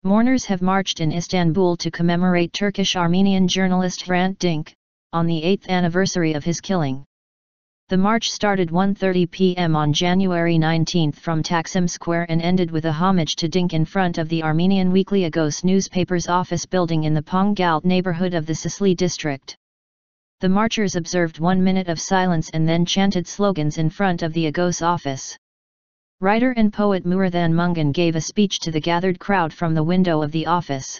Mourners have marched in Istanbul to commemorate Turkish-Armenian journalist Hrant Dink, on the 8th anniversary of his killing. The march started 1:30 p.m. on January 19 from Taksim Square and ended with a homage to Dink in front of the Armenian weekly Agos newspaper's office building in the Pangaltı neighborhood of the Şişli district. The marchers observed 1 minute of silence and then chanted slogans in front of the Agos office. Writer and poet Murathan Mungan gave a speech to the gathered crowd from the window of the office.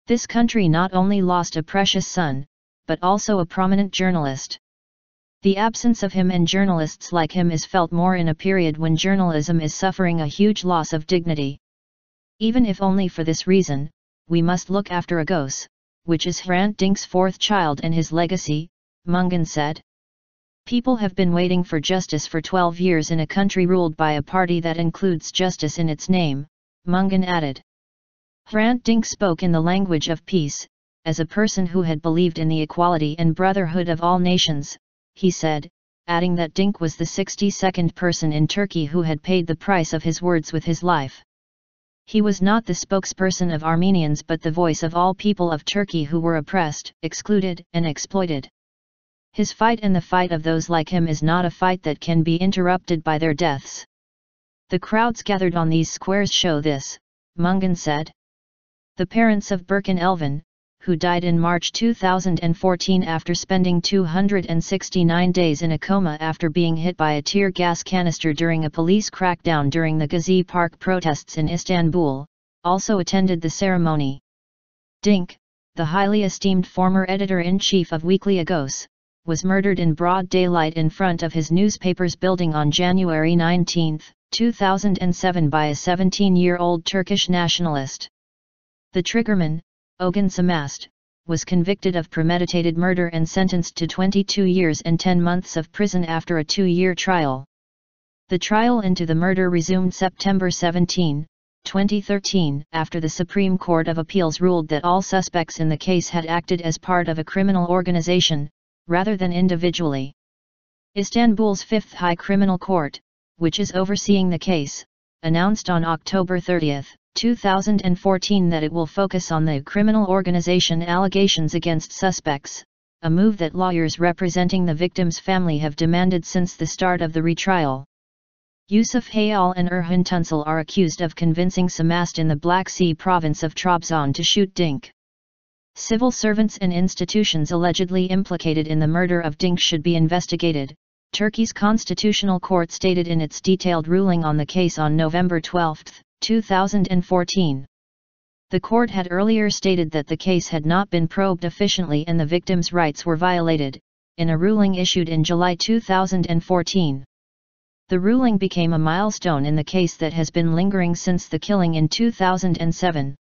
This country not only lost a precious son, but also a prominent journalist. The absence of him and journalists like him is felt more in a period when journalism is suffering a huge loss of dignity. Even if only for this reason, we must look after Agos, which is Hrant Dink's fourth child and his legacy, Mungan said. People have been waiting for justice for 12 years in a country ruled by a party that includes justice in its name, Mungan added. Hrant Dink spoke in the language of peace, as a person who had believed in the equality and brotherhood of all nations, he said, adding that Dink was the 62nd person in Turkey who had paid the price of his words with his life. He was not the spokesperson of Armenians but the voice of all people of Turkey who were oppressed, excluded, and exploited. His fight and the fight of those like him is not a fight that can be interrupted by their deaths. The crowds gathered on these squares show this, Mungan said. The parents of Berkin Elvan, who died in March 2014 after spending 269 days in a coma after being hit by a tear gas canister during a police crackdown during the Gezi Park protests in Istanbul, also attended the ceremony. Dink, the highly esteemed former editor-in-chief of Weekly Agos, was murdered in broad daylight in front of his newspaper's building on January 19, 2007 by a 17-year-old Turkish nationalist. The triggerman, Ogun Samast, was convicted of premeditated murder and sentenced to 22 years and 10 months of prison after a 2-year trial. The trial into the murder resumed September 17, 2013, after the Supreme Court of Appeals ruled that all suspects in the case had acted as part of a criminal organization, rather than individually. Istanbul's Fifth High Criminal Court, which is overseeing the case, announced on October 30, 2014 that it will focus on the criminal organization allegations against suspects, a move that lawyers representing the victim's family have demanded since the start of the retrial. Yusuf Hayal and Erhan Tunsal are accused of convincing Samast in the Black Sea province of Trabzon to shoot Dink. Civil servants and institutions allegedly implicated in the murder of Dink should be investigated, Turkey's Constitutional Court stated in its detailed ruling on the case on November 12, 2014. The court had earlier stated that the case had not been probed efficiently and the victim's rights were violated, in a ruling issued in July 2014. The ruling became a milestone in the case that has been lingering since the killing in 2007.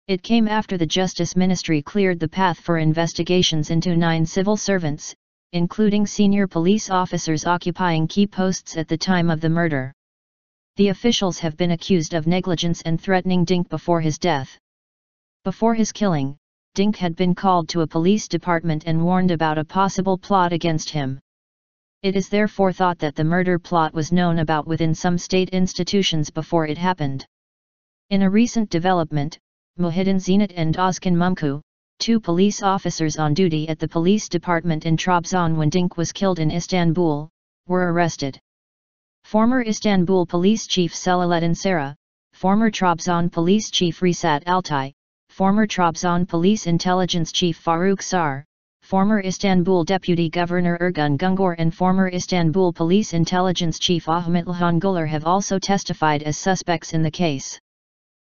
It came after the Justice Ministry cleared the path for investigations into 9 civil servants, including senior police officers occupying key posts at the time of the murder. The officials have been accused of negligence and threatening Dink before his death. Before his killing, Dink had been called to a police department and warned about a possible plot against him. It is therefore thought that the murder plot was known about within some state institutions before it happened. In a recent development, Muhyiddin Zeynat and Özkan Mumku, 2 police officers on duty at the police department in Trabzon when Dink was killed in Istanbul, were arrested. Former Istanbul Police Chief Selahattin Sara, former Trabzon Police Chief Rifat Altay, former Trabzon Police Intelligence Chief Faruk Sar, former Istanbul Deputy Governor Ergun Güngör and former Istanbul Police Intelligence Chief Ahmet İlhan Güler have also testified as suspects in the case.